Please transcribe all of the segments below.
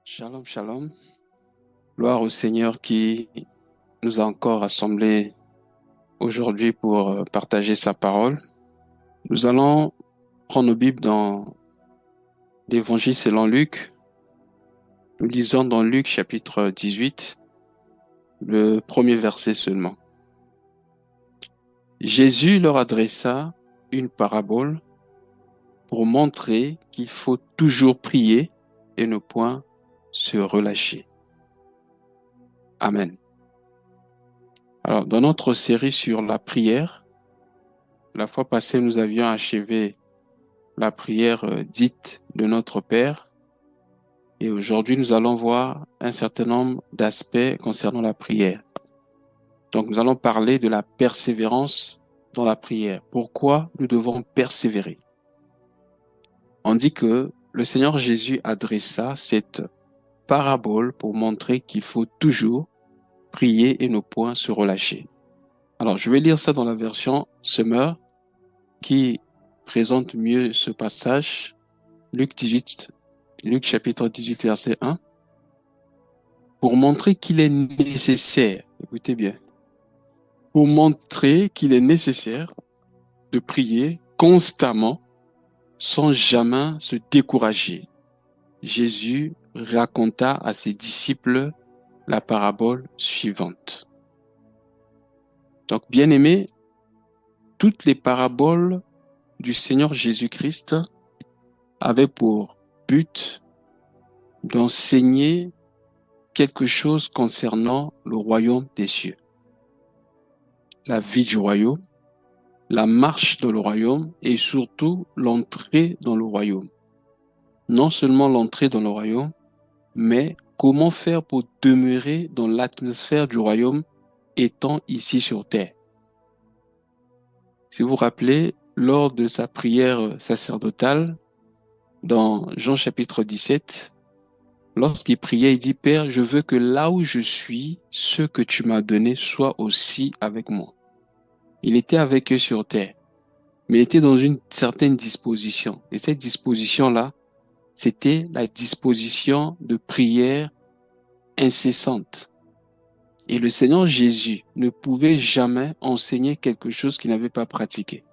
Shalom, shalom. Gloire au Seigneur qui nous a encore rassemblés aujourd'hui pour partager sa parole. Nous allons prendre nos Bibles dans l'Évangile selon Luc. Nous lisons dans Luc chapitre 18, le premier verset seulement. Jésus leur adressa une parabole pour montrer qu'il faut toujours prier et ne point se relâcher. Amen. Alors, dans notre série sur la prière, la fois passée, nous avions achevé la prière dite de notre Père. Et aujourd'hui, nous allons voir un certain nombre d'aspects concernant la prière. Donc, nous allons parler de la persévérance dans la prière. Pourquoi nous devons persévérer? On dit que le Seigneur Jésus adressa cette parabole pour montrer qu'il faut toujours prier et ne point se relâcher. Alors, je vais lire ça dans la version Semeur qui présente mieux ce passage. Luc chapitre 18, verset 1. Pour montrer qu'il est nécessaire, écoutez bien, pour montrer qu'il est nécessaire de prier constamment sans jamais se décourager. Jésus raconta à ses disciples la parabole suivante. Donc, bien-aimés, toutes les paraboles du Seigneur Jésus-Christ avaient pour but d'enseigner quelque chose concernant le royaume des cieux. La vie du royaume, la marche dans le royaume et surtout l'entrée dans le royaume. Non seulement l'entrée dans le royaume, mais comment faire pour demeurer dans l'atmosphère du royaume étant ici sur terre. Si vous vous rappelez, lors de sa prière sacerdotale, dans Jean chapitre 17, lorsqu'il priait, il dit, Père, je veux que là où je suis, ce que tu m'as donné soit aussi avec moi. Il était avec eux sur terre, mais il était dans une certaine disposition. Et cette disposition-là, c'était la disposition de prière incessante. Et le Seigneur Jésus ne pouvait jamais enseigner quelque chose qu'il n'avait pas pratiqué.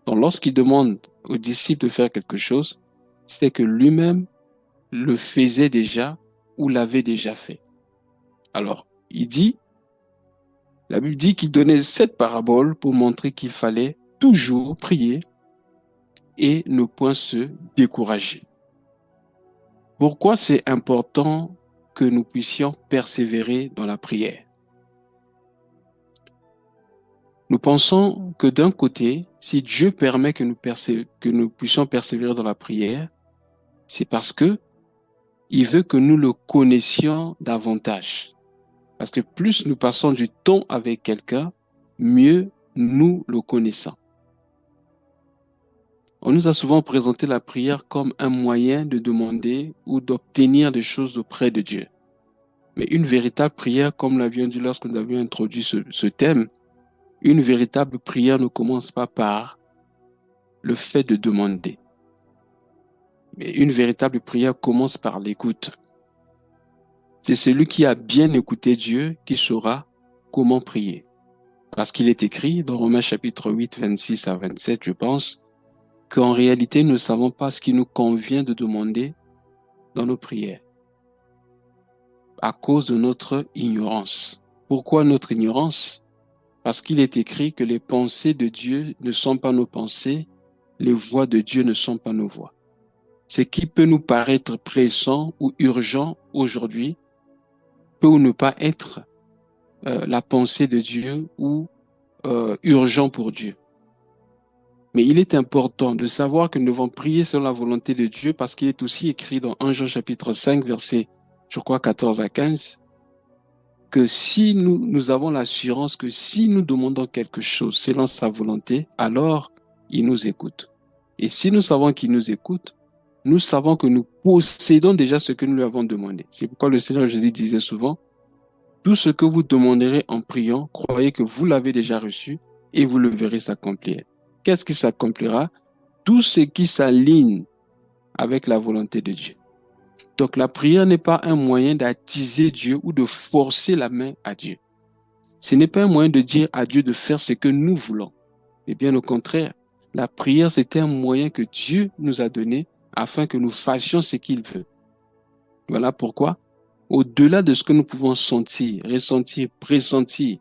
Donc lorsqu'il demande aux disciples de faire quelque chose, c'est que lui-même le faisait déjà ou l'avait déjà fait. Alors, la Bible dit qu'il donnait cette parabole pour montrer qu'il fallait toujours prier et ne point se décourager. Pourquoi c'est important que nous puissions persévérer dans la prière? Nous pensons que d'un côté, si Dieu permet que nous puissions persévérer dans la prière, c'est parce que il veut que nous le connaissions davantage. Parce que plus nous passons du temps avec quelqu'un, mieux nous le connaissons. On nous a souvent présenté la prière comme un moyen de demander ou d'obtenir des choses auprès de Dieu. Mais une véritable prière, comme l'avions dit lorsque nous avions introduit ce thème, une véritable prière ne commence pas par le fait de demander. Mais une véritable prière commence par l'écoute. C'est celui qui a bien écouté Dieu qui saura comment prier. Parce qu'il est écrit dans Romains chapitre 8, 26 à 27, je pense, qu'en réalité, nous ne savons pas ce qui nous convient de demander dans nos prières à cause de notre ignorance. Pourquoi notre ignorance? Parce qu'il est écrit que les pensées de Dieu ne sont pas nos pensées, les voies de Dieu ne sont pas nos voies. Ce qui peut nous paraître pressant ou urgent aujourd'hui peut ou ne pas être la pensée de Dieu ou urgent pour Dieu. Mais il est important de savoir que nous devons prier selon la volonté de Dieu parce qu'il est aussi écrit dans 1 Jean chapitre 5, verset, je crois, 14 à 15, que si nous avons l'assurance que si nous demandons quelque chose selon sa volonté, alors il nous écoute. Et si nous savons qu'il nous écoute, nous savons que nous possédons déjà ce que nous lui avons demandé. C'est pourquoi le Seigneur Jésus disait souvent, tout ce que vous demanderez en priant, croyez que vous l'avez déjà reçu et vous le verrez s'accomplir. Qu'est-ce qui s'accomplira? Tout ce qui s'aligne avec la volonté de Dieu. Donc la prière n'est pas un moyen d'attiser Dieu ou de forcer la main à Dieu. Ce n'est pas un moyen de dire à Dieu de faire ce que nous voulons. Et bien au contraire, la prière, c'est un moyen que Dieu nous a donné afin que nous fassions ce qu'il veut. Voilà pourquoi, au-delà de ce que nous pouvons sentir, ressentir, pressentir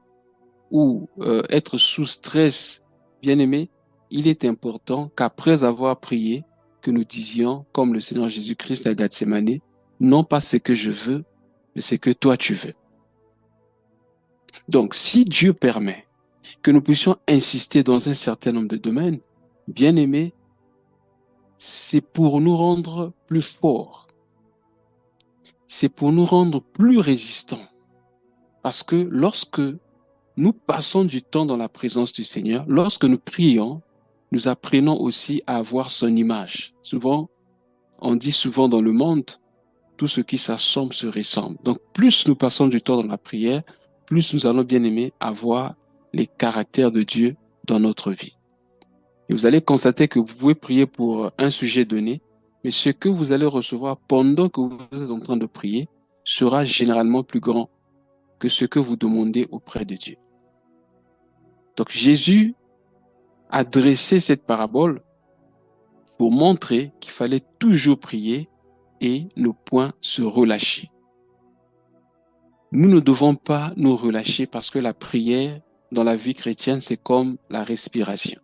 ou être sous stress, bien aimé, il est important qu'après avoir prié, que nous disions, comme le Seigneur Jésus-Christ à Gethsémane, non pas ce que je veux, mais ce que toi tu veux. Donc, si Dieu permet que nous puissions insister dans un certain nombre de domaines, bien aimé, c'est pour nous rendre plus forts. C'est pour nous rendre plus résistants. Parce que lorsque nous passons du temps dans la présence du Seigneur, lorsque nous prions, nous apprenons aussi à avoir son image. Souvent, on dit souvent dans le monde, tout ce qui s'assemble se ressemble. Donc, plus nous passons du temps dans la prière, plus nous allons, bien aimer, avoir les caractères de Dieu dans notre vie. Et vous allez constater que vous pouvez prier pour un sujet donné, mais ce que vous allez recevoir pendant que vous êtes en train de prier sera généralement plus grand que ce que vous demandez auprès de Dieu. Donc Jésus a dressé cette parabole pour montrer qu'il fallait toujours prier et ne point se relâcher. Nous ne devons pas nous relâcher parce que la prière dans la vie chrétienne, c'est comme la respiration.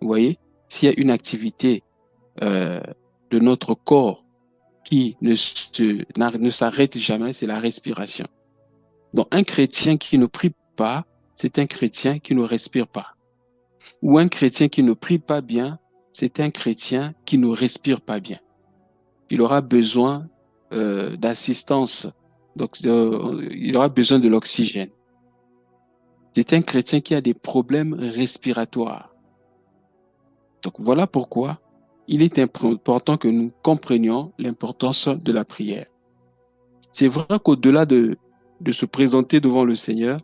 Vous voyez, s'il y a une activité de notre corps qui ne s'arrête jamais, c'est la respiration. Donc un chrétien qui ne prie pas, c'est un chrétien qui ne respire pas. Ou un chrétien qui ne prie pas bien, c'est un chrétien qui ne respire pas bien. Il aura besoin d'assistance, donc il aura besoin de l'oxygène. C'est un chrétien qui a des problèmes respiratoires. Donc voilà pourquoi il est important que nous comprenions l'importance de la prière. C'est vrai qu'au-delà de se présenter devant le Seigneur,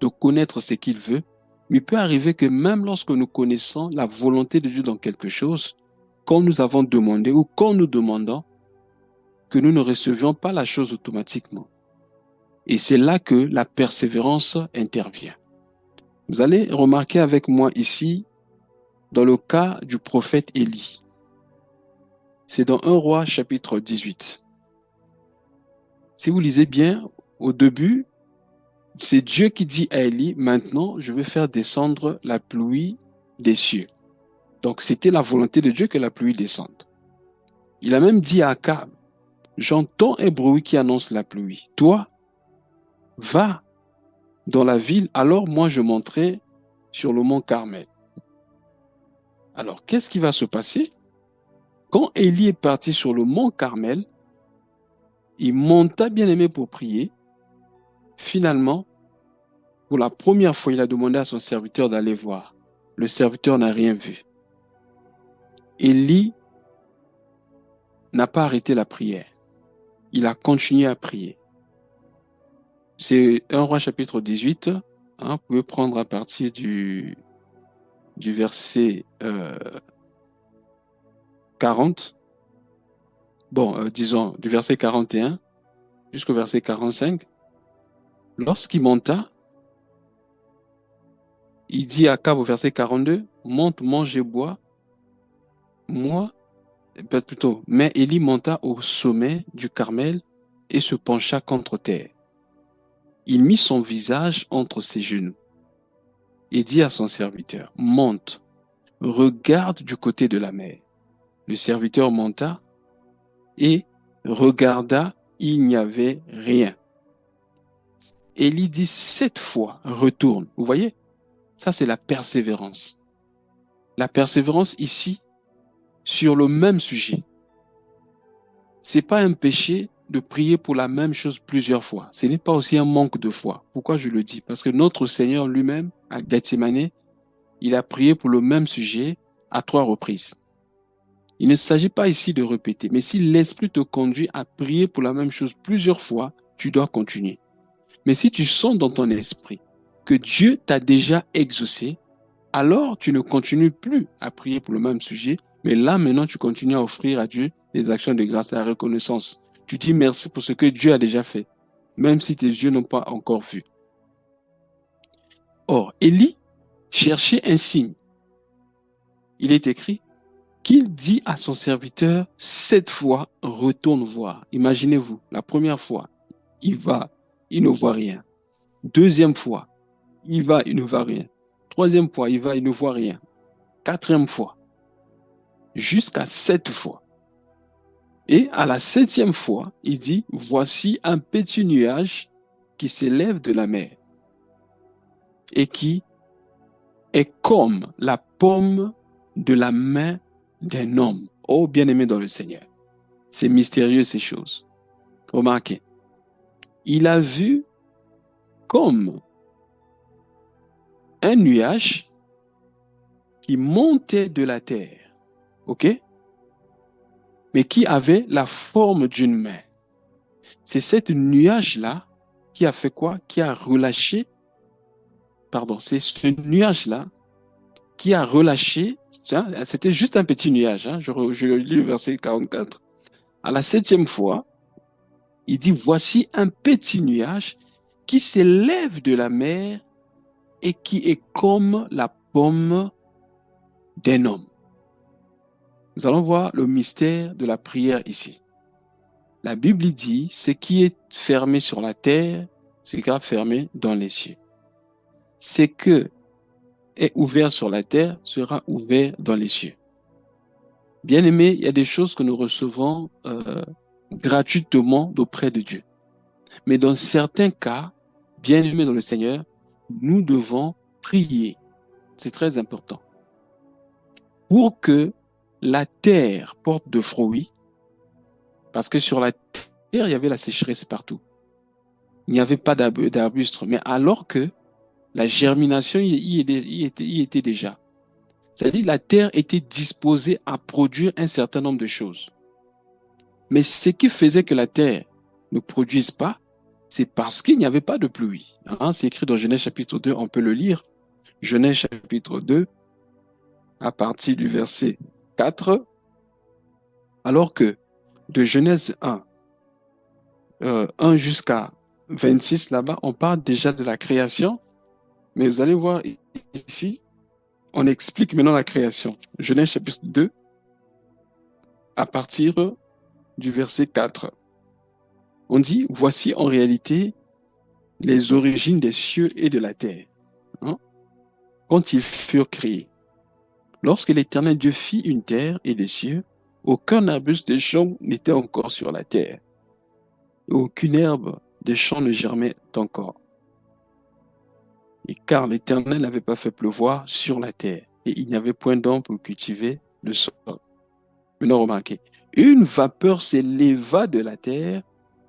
de connaître ce qu'il veut, mais il peut arriver que même lorsque nous connaissons la volonté de Dieu dans quelque chose, quand nous avons demandé ou quand nous demandons, que nous ne recevions pas la chose automatiquement. Et c'est là que la persévérance intervient. Vous allez remarquer avec moi ici, dans le cas du prophète Élie. C'est dans 1 Roi chapitre 18. Si vous lisez bien, au début, c'est Dieu qui dit à Élie, maintenant je vais faire descendre la pluie des cieux. Donc c'était la volonté de Dieu que la pluie descende. Il a même dit à Akab, j'entends un bruit qui annonce la pluie. Toi, va dans la ville, alors moi je monterai sur le mont Carmel. Alors, qu'est-ce qui va se passer? Quand Élie est parti sur le mont Carmel, il monta bien aimé pour prier. Finalement, pour la première fois, il a demandé à son serviteur d'aller voir. Le serviteur n'a rien vu. Élie n'a pas arrêté la prière. Il a continué à prier. C'est 1 Roi chapitre 18. Vous pouvez prendre à partir du verset 40. Bon, disons du verset 41 jusqu'au verset 45. Lorsqu'il monta, il dit à Akab au verset 42, monte, mange et bois. Mais Élie monta au sommet du Carmel et se pencha contre terre. Il mit son visage entre ses genoux et dit à son serviteur, monte, regarde du côté de la mer. Le serviteur monta et regarda, il n'y avait rien. Élie dit 7 fois, retourne. Vous voyez? Ça, c'est la persévérance. La persévérance ici, sur le même sujet. C'est pas un péché de prier pour la même chose plusieurs fois. Ce n'est pas aussi un manque de foi. Pourquoi je le dis? Parce que notre Seigneur lui-même, à Gethsémane, il a prié pour le même sujet à 3 reprises. Il ne s'agit pas ici de répéter, mais si l'Esprit te conduit à prier pour la même chose plusieurs fois, tu dois continuer. Mais si tu sens dans ton esprit que Dieu t'a déjà exaucé, alors tu ne continues plus à prier pour le même sujet, mais là maintenant tu continues à offrir à Dieu les actions de grâce, la reconnaissance. Tu dis merci pour ce que Dieu a déjà fait, même si tes yeux n'ont pas encore vu. Or, Élie cherchait un signe. Il est écrit qu'il dit à son serviteur, 7 fois, retourne voir. Imaginez-vous, la première fois, il va, il ne voit rien. Deuxième fois, il va, il ne voit rien. Troisième fois, il va, il ne voit rien. Quatrième fois, jusqu'à 7 fois. Et à la 7e fois, il dit, voici un petit nuage qui s'élève de la mer et qui est comme la paume de la main d'un homme. Oh, bien-aimé dans le Seigneur. C'est mystérieux ces choses. Remarquez, il a vu comme un nuage qui montait de la terre, ok? Mais qui avait la forme d'une main. C'est cet nuage-là qui a fait quoi? Qui a relâché, pardon, c'est ce nuage-là qui a relâché, c'était juste un petit nuage, hein, je lis le verset 44. À la 7e fois, il dit, voici un petit nuage qui s'élève de la mer et qui est comme la paume d'un homme. Nous allons voir le mystère de la prière ici. La Bible dit, ce qui est fermé sur la terre sera fermé dans les cieux. Ce qui est ouvert sur la terre sera ouvert dans les cieux. Bien aimé, il y a des choses que nous recevons gratuitement d'auprès de Dieu. Mais dans certains cas, bien aimé dans le Seigneur, nous devons prier. C'est très important. Pour que la terre porte de fruits, parce que sur la terre, il y avait la sécheresse partout. Il n'y avait pas d'arbustes, mais alors que la germination y était déjà. C'est-à-dire que la terre était disposée à produire un certain nombre de choses. Mais ce qui faisait que la terre ne produise pas, c'est parce qu'il n'y avait pas de pluie. Hein, c'est écrit dans Genèse chapitre 2, on peut le lire. Genèse chapitre 2, à partir du verset 4, alors que de Genèse 1 jusqu'à 26, là-bas, on parle déjà de la création, mais vous allez voir ici, on explique maintenant la création. Genèse chapitre 2, à partir du verset 4. On dit, voici en réalité les origines des cieux et de la terre, hein, quand ils furent créés. Lorsque l'Éternel Dieu fit une terre et des cieux, aucun arbuste des champs n'était encore sur la terre, et aucune herbe des champs ne germait encore. Et car l'Éternel n'avait pas fait pleuvoir sur la terre, et il n'y avait point d'homme pour cultiver le sol. Maintenant, remarquez, une vapeur s'éleva de la terre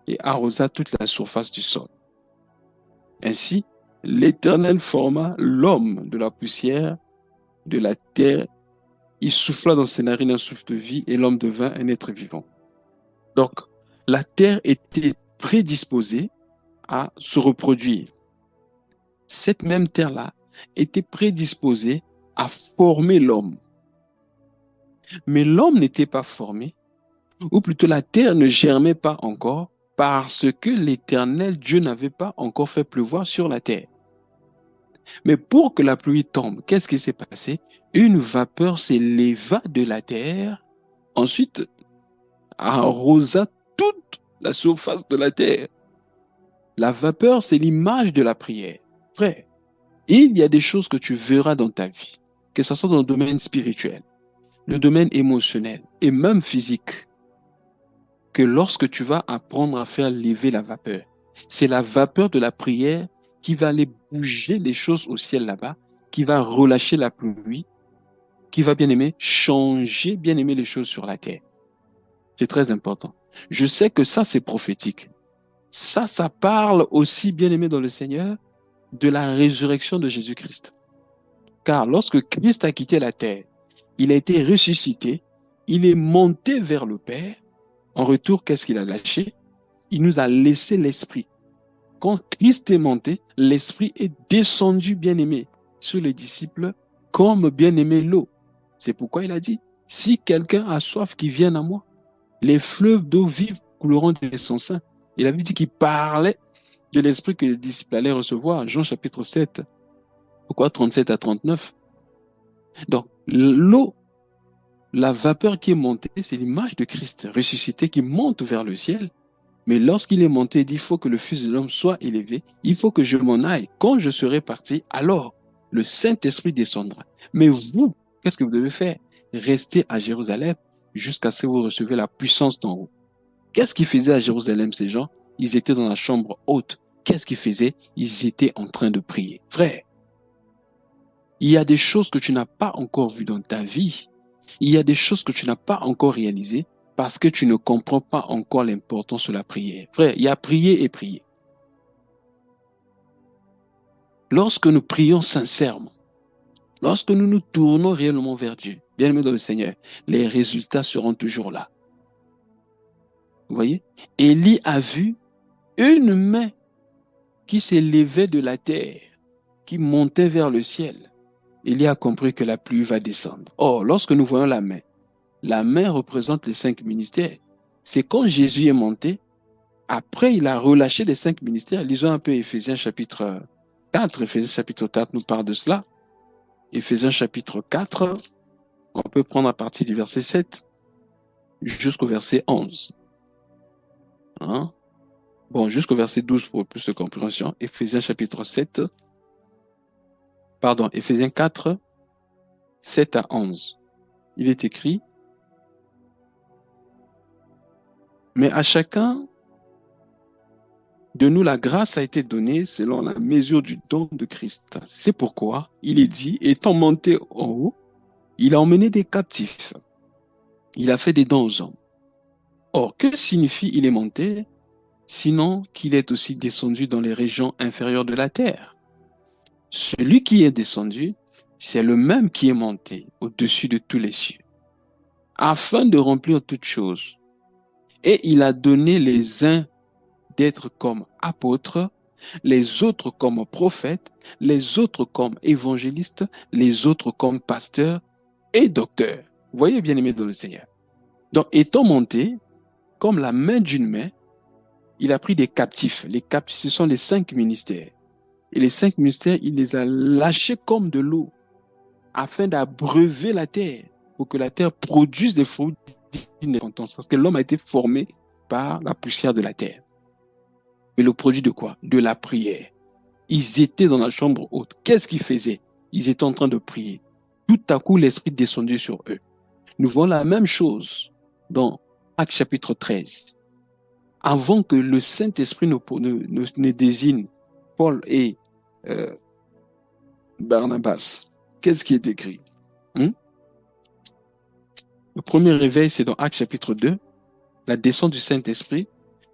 et arrosa toute la surface du sol. Ainsi, l'Éternel forma l'homme de la poussière de la terre. Il souffla dans ses narines un souffle de vie et l'homme devint un être vivant. Donc, la terre était prédisposée à se reproduire. Cette même terre-là était prédisposée à former l'homme. Mais l'homme n'était pas formé, ou plutôt la terre ne germait pas encore, parce que l'Éternel Dieu n'avait pas encore fait pleuvoir sur la terre. Mais pour que la pluie tombe, qu'est-ce qui s'est passé? Une vapeur s'éleva de la terre, ensuite arrosa toute la surface de la terre. La vapeur, c'est l'image de la prière. Frère, il y a des choses que tu verras dans ta vie, que ce soit dans le domaine spirituel, le domaine émotionnel et même physique, que lorsque tu vas apprendre à faire lever la vapeur, c'est la vapeur de la prière qui va aller bouger les choses au ciel là-bas, qui va relâcher la pluie, qui va, bien aimer, changer, bien aimer, les choses sur la terre. C'est très important. Je sais que ça, c'est prophétique. Ça parle aussi, bien aimé dans le Seigneur, de la résurrection de Jésus-Christ. Car lorsque Christ a quitté la terre, il a été ressuscité, il est monté vers le Père. En retour, qu'est-ce qu'il a lâché? Il nous a laissé l'Esprit. Quand Christ est monté, l'Esprit est descendu, bien-aimé, sur les disciples, comme bien-aimé l'eau. C'est pourquoi il a dit, si quelqu'un a soif, qu'il vienne à moi. Les fleuves d'eau vive couleront de son sein. Il avait dit qu'il parlait de l'esprit que les disciples allaient recevoir. Jean chapitre 7, pourquoi 37 à 39. Donc, l'eau, la vapeur qui est montée, c'est l'image de Christ ressuscité qui monte vers le ciel. Mais lorsqu'il est monté, il dit, il faut que le Fils de l'homme soit élevé. Il faut que je m'en aille. Quand je serai parti, alors le Saint-Esprit descendra. Mais vous, qu'est-ce que vous devez faire? Restez à Jérusalem jusqu'à ce que vous recevez la puissance d'en haut. Qu'est-ce qu'ils faisaient à Jérusalem, ces gens? Ils étaient dans la chambre haute. Qu'est-ce qu'ils faisaient? Ils étaient en train de prier. Frère, il y a des choses que tu n'as pas encore vues dans ta vie. Il y a des choses que tu n'as pas encore réalisées parce que tu ne comprends pas encore l'importance de la prière. Frère, il y a prier et prier. Lorsque nous prions sincèrement, lorsque nous nous tournons réellement vers Dieu, bien-aimé dans le Seigneur, les résultats seront toujours là. Vous voyez? Élie a vu une main qui s'élevait de la terre, qui montait vers le ciel. Élie a compris que la pluie va descendre. Or, lorsque nous voyons la main représente les 5 ministères. C'est quand Jésus est monté, après il a relâché les 5 ministères. Lisons un peu Éphésiens chapitre 4. Éphésiens chapitre 4 nous parle de cela. Éphésiens chapitre 4, on peut prendre à partir du verset 7 jusqu'au verset 11. Hein? Bon, jusqu'au verset 12 pour plus de compréhension. Éphésiens chapitre 7, pardon, Éphésiens 4, 7 à 11. Il est écrit, mais à chacun de nous, la grâce a été donnée selon la mesure du don de Christ. C'est pourquoi il est dit, étant monté en haut, il a emmené des captifs. Il a fait des dons aux hommes. Or, que signifie il est monté, sinon qu'il est aussi descendu dans les régions inférieures de la terre? Celui qui est descendu, c'est le même qui est monté au-dessus de tous les cieux, afin de remplir toutes choses. Et il a donné les uns d'être comme apôtres, les autres comme prophètes, les autres comme évangélistes, les autres comme pasteurs et docteurs. Vous voyez, bien-aimés dans le Seigneur. Donc, étant monté, comme la main d'une main, il a pris des captifs. Les captifs, ce sont les 5 ministères. Et les 5 ministères, il les a lâchés comme de l'eau, afin d'abreuver la terre, pour que la terre produise des fruits dignes de repentance. Parce que l'homme a été formé par la poussière de la terre. Mais le produit de quoi? De la prière. Ils étaient dans la chambre haute. Qu'est-ce qu'ils faisaient? Ils étaient en train de prier. Tout à coup, l'Esprit descendait sur eux. Nous voyons la même chose dans Actes chapitre 13. Avant que le Saint-Esprit ne désigne Paul et Barnabas, qu'est-ce qui est écrit? Le premier réveil, c'est dans Actes chapitre 2, la descente du Saint-Esprit.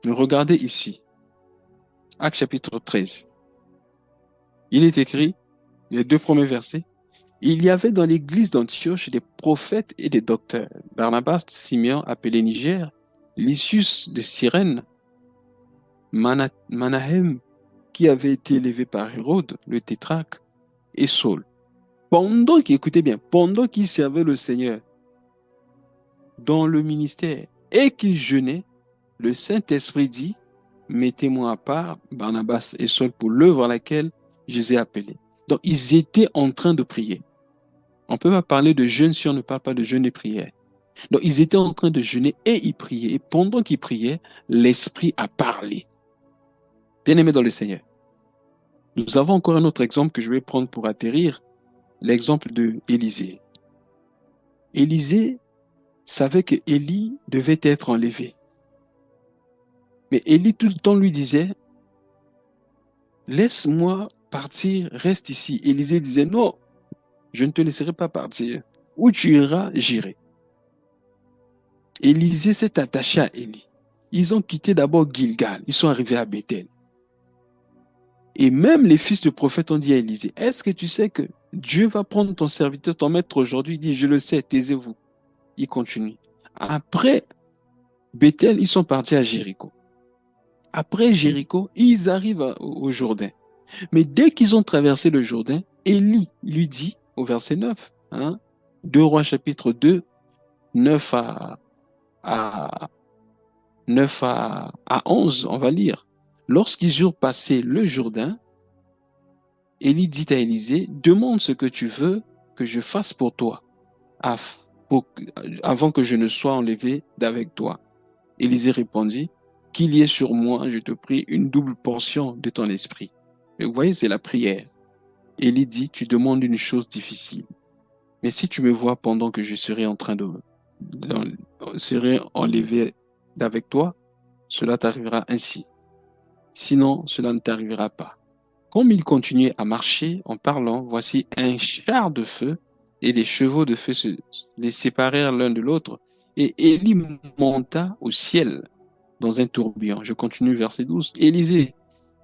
Mais regardez ici, Actes chapitre 13. Il est écrit, les 2 premiers versets, il y avait dans l'église d'Antioche des prophètes et des docteurs. Barnabas, Simeon, appelé Niger, Lysius de Cyrène, Manahem, qui avait été élevé par Hérode, le tétrarque, et Saul. Pendant qu'ils servaient le Seigneur dans le ministère et qu'ils jeûnaient, le Saint-Esprit dit, mettez-moi à part Barnabas et Saul pour l'œuvre à laquelle je les ai appelés. Donc, ils étaient en train de prier. On ne peut pas parler de jeûne si on ne parle pas de jeûne et prière. Donc, ils étaient en train de jeûner et ils priaient. Et pendant qu'ils priaient, l'Esprit a parlé. Bien-aimés dans le Seigneur, nous avons encore un autre exemple que je vais prendre pour atterrir, l'exemple de Élisée. Élisée savait que Élie devait être enlevé. Mais Élie tout le temps lui disait, laisse-moi partir, reste ici. Élisée disait, non, je ne te laisserai pas partir. Où tu iras, j'irai. Élisée s'est attaché à Élie. Ils ont quitté d'abord Gilgal. Ils sont arrivés à Bethel. Et même les fils de prophètes ont dit à Élisée, est-ce que tu sais que Dieu va prendre ton serviteur, ton maître aujourd'hui? Il dit, je le sais, taisez-vous. Il continue. Après Bethel, ils sont partis à Jéricho. Après Jéricho, ils arrivent au Jourdain. Mais dès qu'ils ont traversé le Jourdain, Élie lui dit, au verset 9, 2 Rois chapitre 2, 9 à 9 à 11, on va lire. Lorsqu'ils eurent passé le Jourdain, Élie dit à Élisée, demande ce que tu veux que je fasse pour toi, avant que je ne sois enlevé d'avec toi. Élisée répondit, qu'il y ait sur moi, je te prie, une double portion de ton esprit. Et vous voyez, c'est la prière. Élie dit, tu demandes une chose difficile. Mais si tu me vois pendant que je serai en train serai enlevé d'avec toi, cela t'arrivera ainsi. Sinon, cela ne t'arrivera pas. Comme il continuait à marcher en parlant, voici un char de feu et des chevaux de feu les séparèrent l'un de l'autre. Et Élie monta au ciel dans un tourbillon. Je continue verset 12. Élisée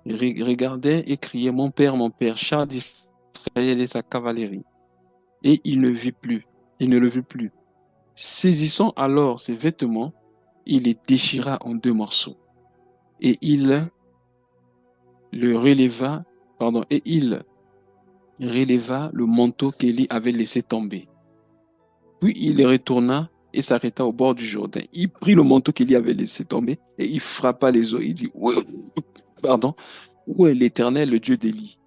regardait et criait, mon père, char d'Israël et sa cavalerie. Et il ne vit plus. Il ne le vit plus. Saisissant alors ses vêtements, il les déchira en deux morceaux. Et il le releva, et il releva le manteau qu'Élie avait laissé tomber. Puis il retourna et s'arrêta au bord du Jourdain. Il prit le manteau qu'Élie avait laissé tomber et il frappa les eaux. Il dit, où est l'Éternel, le Dieu d'Élie?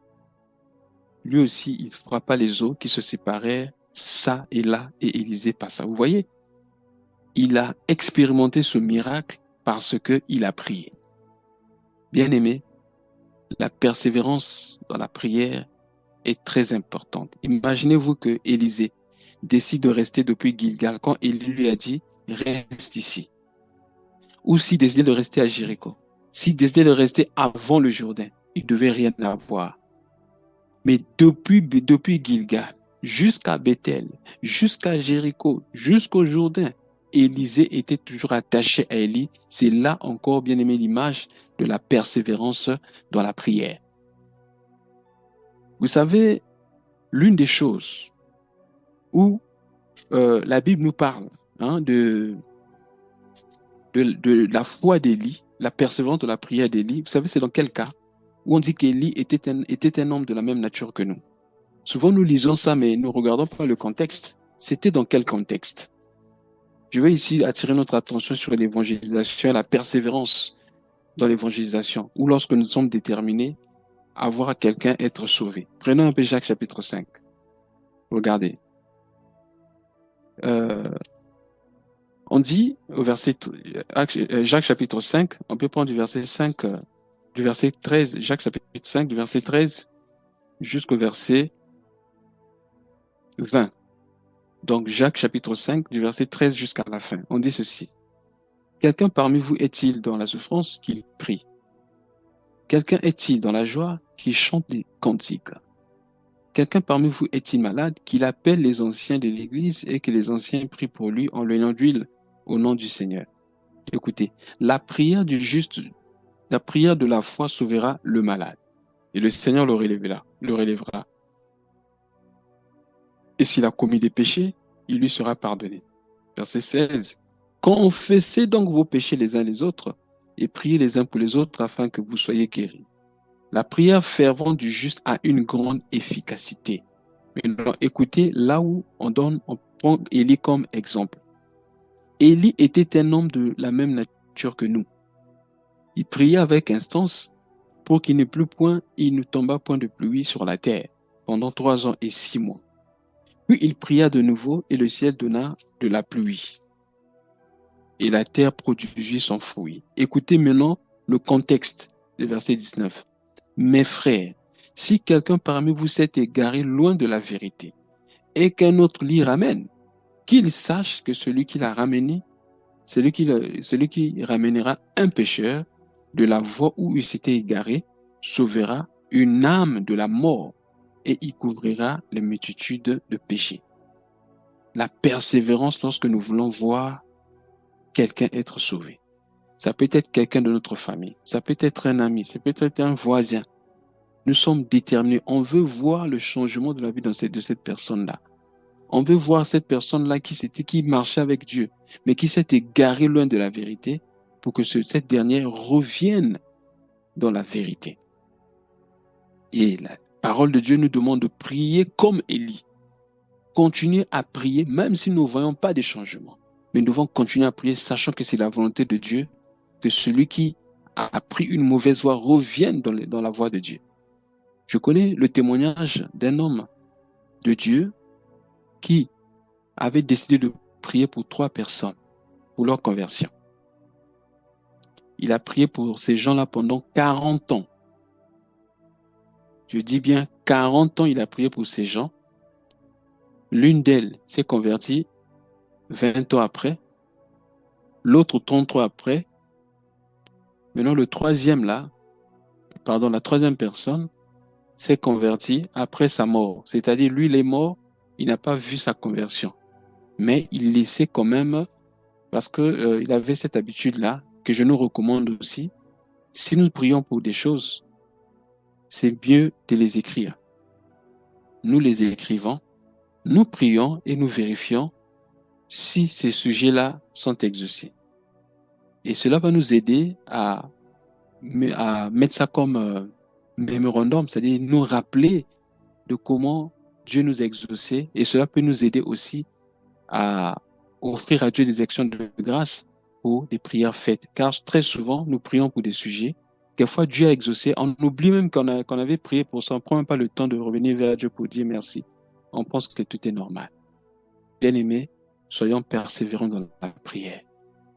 Lui aussi, il frappa les eaux qui se séparèrent, ça et là, et Élisée passa. Vous voyez, il a expérimenté ce miracle parce qu'il a prié. Bien aimé, la persévérance dans la prière est très importante. Imaginez-vous que Élisée décide de rester depuis Gilgal quand Élie lui a dit reste ici. Ou s'il décidait de rester à Jéricho. S'il décidait de rester avant le Jourdain, il ne devait rien avoir. Mais depuis Gilgal jusqu'à Bethel, jusqu'à Jéricho, jusqu'au Jourdain, Élisée était toujours attaché à Élie. C'est là encore, bien aimé, l'image de la persévérance dans la prière. Vous savez, l'une des choses où la Bible nous parle de la foi d'Élie, la persévérance de la prière d'Élie, vous savez, c'est dans quel cas? Où on dit qu'Élie était un homme de la même nature que nous. Souvent, nous lisons ça, mais nous ne regardons pas le contexte. C'était dans quel contexte? Je vais ici attirer notre attention sur l'évangélisation et la persévérance dans l'évangélisation, ou lorsque nous sommes déterminés à voir quelqu'un être sauvé. Prenons un peu Jacques chapitre 5. Regardez. On dit au Jacques chapitre 5, on peut prendre du verset 5, du verset 13, Jacques chapitre 5, du verset 13 jusqu'au verset 20. Donc Jacques chapitre 5, du verset 13 jusqu'à la fin. On dit ceci. Quelqu'un parmi vous est-il dans la souffrance qu'il prie? Quelqu'un est-il dans la joie qui chante des cantiques? Quelqu'un parmi vous est-il malade qu'il appelle les anciens de l'Église et que les anciens prient pour lui en l'ayant d'huile au nom du Seigneur? Écoutez, la prière du juste, la prière de la foi sauvera le malade et le Seigneur le relèvera. Et s'il a commis des péchés, il lui sera pardonné. Verset 16. Confessez donc vos péchés les uns les autres et priez les uns pour les autres afin que vous soyez guéris. La prière fervente du juste a une grande efficacité. Maintenant, écoutez, là où on prend Élie comme exemple. Élie était un homme de la même nature que nous. Il priait avec instance pour qu'il ne tomba point de pluie sur la terre pendant 3 ans et 6 mois. Puis il pria de nouveau et le ciel donna de la pluie. Et la terre produisit son fruit. Écoutez maintenant le contexte du verset 19. Mes frères, si quelqu'un parmi vous s'est égaré loin de la vérité et qu'un autre l'y ramène, qu'il sache que celui qui l'a ramené, celui qui ramènera un pécheur de la voie où il s'était égaré, sauvera une âme de la mort et y couvrira les multitudes de péchés. La persévérance lorsque nous voulons voir quelqu'un être sauvé. Ça peut être quelqu'un de notre famille, ça peut être un ami, ça peut être un voisin. Nous sommes déterminés, on veut voir le changement de la vie de cette personne-là. On veut voir cette personne-là qui marchait avec Dieu, mais qui s'est égarée loin de la vérité pour que cette dernière revienne dans la vérité. Et la parole de Dieu nous demande de prier comme Élie. Continuer à prier, même si nous ne voyons pas de changement. Mais nous devons continuer à prier, sachant que c'est la volonté de Dieu que celui qui a pris une mauvaise voie revienne dans la voie de Dieu. Je connais le témoignage d'un homme de Dieu qui avait décidé de prier pour 3 personnes pour leur conversion. Il a prié pour ces gens-là pendant 40 ans. Je dis bien 40 ans, il a prié pour ces gens. L'une d'elles s'est convertie 20 ans après, l'autre 33 après. Maintenant, la troisième personne s'est convertie après sa mort. C'est-à-dire, lui, il est mort, il n'a pas vu sa conversion. Mais il laissait quand même, parce que il avait cette habitude-là, que je nous recommande aussi. Si nous prions pour des choses, c'est mieux de les écrire. Nous les écrivons, nous prions et nous vérifions si ces sujets-là sont exaucés. Et cela va nous aider à mettre ça comme mémorandum, c'est-à-dire nous rappeler de comment Dieu nous a exaucés. Et cela peut nous aider aussi à offrir à Dieu des actions de grâce pour des prières faites. Car très souvent, nous prions pour des sujets. Quelquefois, Dieu a exaucé. On oublie même qu'on avait prié pour ça. On ne prend même pas le temps de revenir vers Dieu pour dire merci. On pense que tout est normal. Bien-aimés, soyons persévérants dans la prière.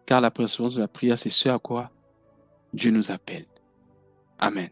Car la persévérance de la prière, c'est ce à quoi Dieu nous appelle. Amen.